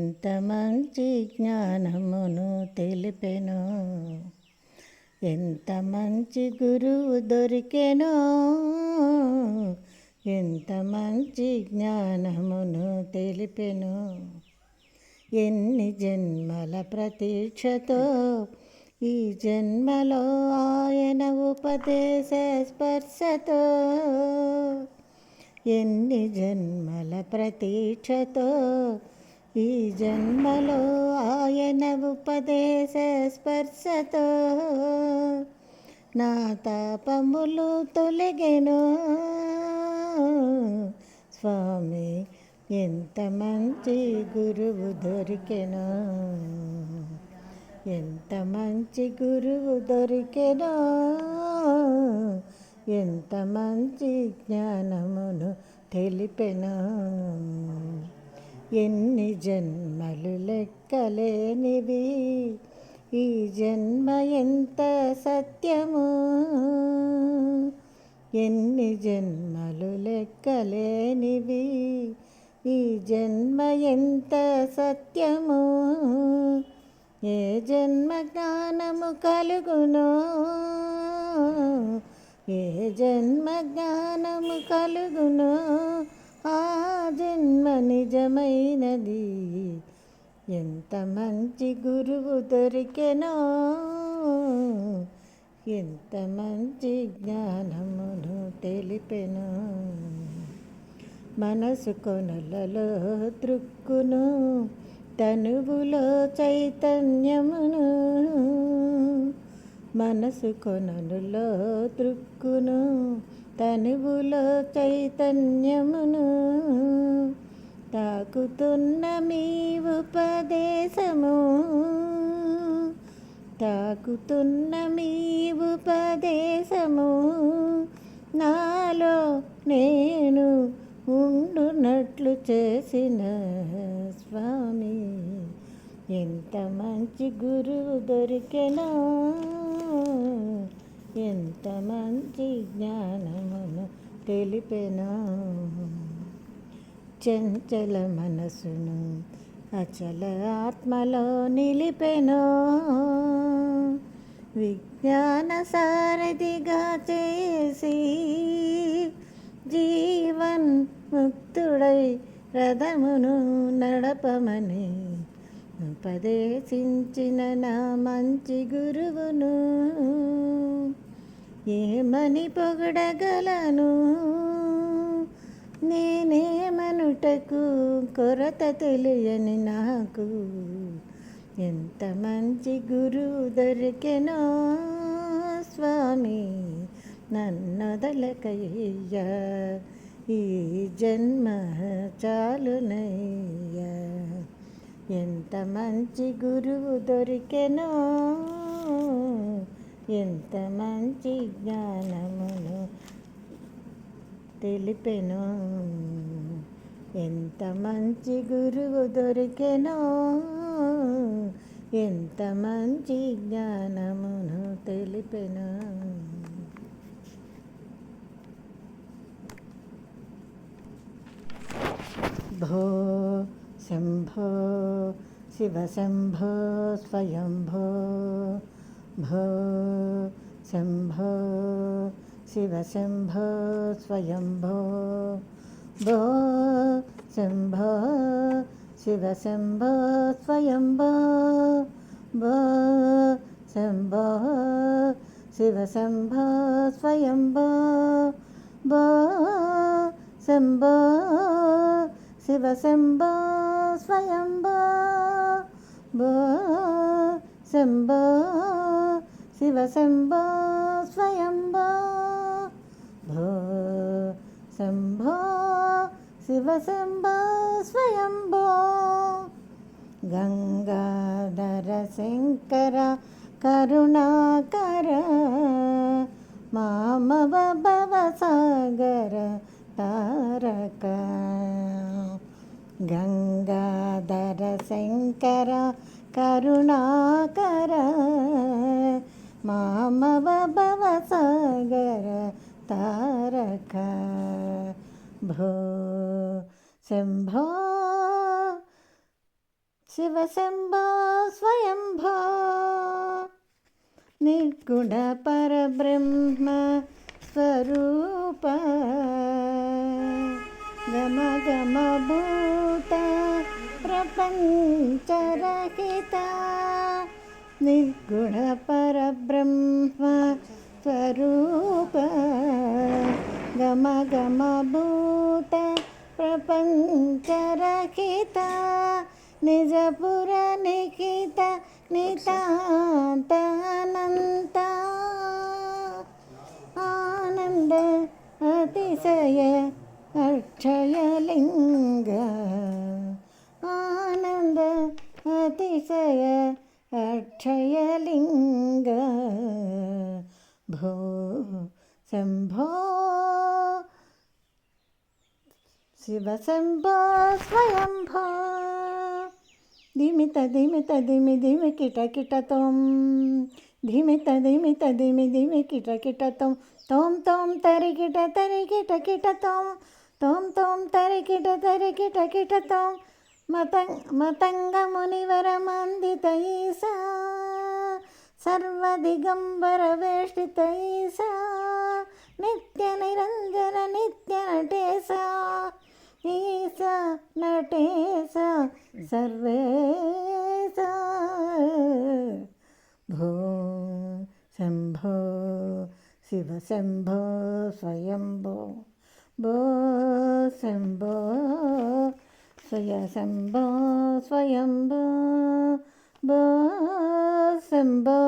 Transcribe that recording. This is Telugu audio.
ఎంత మంచి జ్ఞానమును తెలిపెనో, ఎంత మంచి గురువు దొరికెనో, ఎంత మంచి జ్ఞానమును తెలిపెనో. ఎన్ని జన్మల ప్రతీక్షతో ఈ జన్మలో ఆయన ఉపదేశ స్పర్శతో, ఎన్ని జన్మల ప్రతీక్షతో ఈ జన్మలో ఆయన ఉపదేశ స్పర్శతో నా తాపములు తొలగెను. స్వామి ఎంత మంచి గురువు దొరికెనో, ఎంత మంచి గురువు దొరికెనో, ఎంత మంచి జ్ఞానమును తెలిపెనో. ఎన్ని జన్మలు లెక్కలేనివి, ఈ జన్మ ఎంత సత్యము. ఎన్ని జన్మలు లెక్కలేనివి, ఈ జన్మ ఎంత సత్యము. ఏ జన్మ జ్ఞానము కలుగునో, ఏ జన్మ జ్ఞానము కలుగునో, ఆ జన్మ నిజమైనది. ఎంత మంచి గురువు దొరికెనో, ఎంత మంచి జ్ఞానమును తెలిపెనో. మనసు కొనలలో త్రుక్కును, తనువులో చైతన్యమును. మనసు కొనలలో త్రుక్కును, తనువులో చైతన్యమును. తాకుతున్న మీ ఉపదేశము, తాకుతున్న మీ ఉపదేశము, నాలో నేను ఉండునట్లు చేసిన స్వామి. ఎంత మంచి గురువు దొరికెనో, ఎంత మంచి జ్ఞానమును తెలిపెనో. చంచల మనసును అచల ఆత్మలో నిలిపెనో, విజ్ఞాన సారథిగా చేసి జీవన్ ముక్తుడై రథమును నడపమని ఉపదేశించిన నా మంచి గురువును ఏమని పొగడగలను. నేనేమనుటకు కొరత తెలియని నాకు ఎంత మంచి గురువు దొరికెనో. స్వామి నన్నొదలకయ్యా, ఈ జన్మ చాలునయ్యా. ఎంత మంచి గురువు దొరికెనో, ఎంత మంచి జ్ఞానమును తెలిపెనో. ఎంత మంచి గురువు దొరికెనో, ఎంత మంచి జ్ఞానమును తెలిపెనో. భో శంభో శివ శంభో స్వయంభో, భో శంభో శివ శంభో స్వయంభో, భో శంభో శివ శంభో స్వయంభో, భో శంభో శివ శంభో స్వయంభో, భో శంభో శివ శంభో స్వయంభో, భో శంభో శివ శంభో స్వయంభో, భో శంభో శివ శంభో స్వయంభో. గంగాధర శంకర కరుణాకర, మామవ భవసాగర తారక. గంగాధర శంకర కరుణాకర, మామవ భవసాగర తారక. భో శంభో శివశంభో స్వయంభో నిర్గుణ పరబ్రహ్మ స్వరూప గమ గమ భూత ప్రపంచరహిత నిర్గుణ పరబ్రహ్మ స్వరూప గమ గమ భూత ప్రపంచరహిత నిజపుర నిఖిత నితాంతానంత ఆనంద అతిశయ అక్షయలింగ ఆనంద అతిశయ అక్షయలింగ భో శంభో శివశంభో స్వయంభో ధిమిత ధిమిత ధిమి ధిమి కిట కిటతోం ధిమిత ధిమిత ధిమి ధిమి కిట కిటతోం తోం తోం తరికిట తరికిట కిటతోం తోం తోం తరికిట తరికిట కిటతోం మతంగ మునివర మందిత ఈశా సర్వదిగంబర వేష్టిత ఈశా నిత్య నిరంజన నిత్య నటేశా ఈశా నటేశ సర్వేశ భో శంభో శివశంభో స్వయంభో భో శంభో శంభో స్వయంభో భో శంభో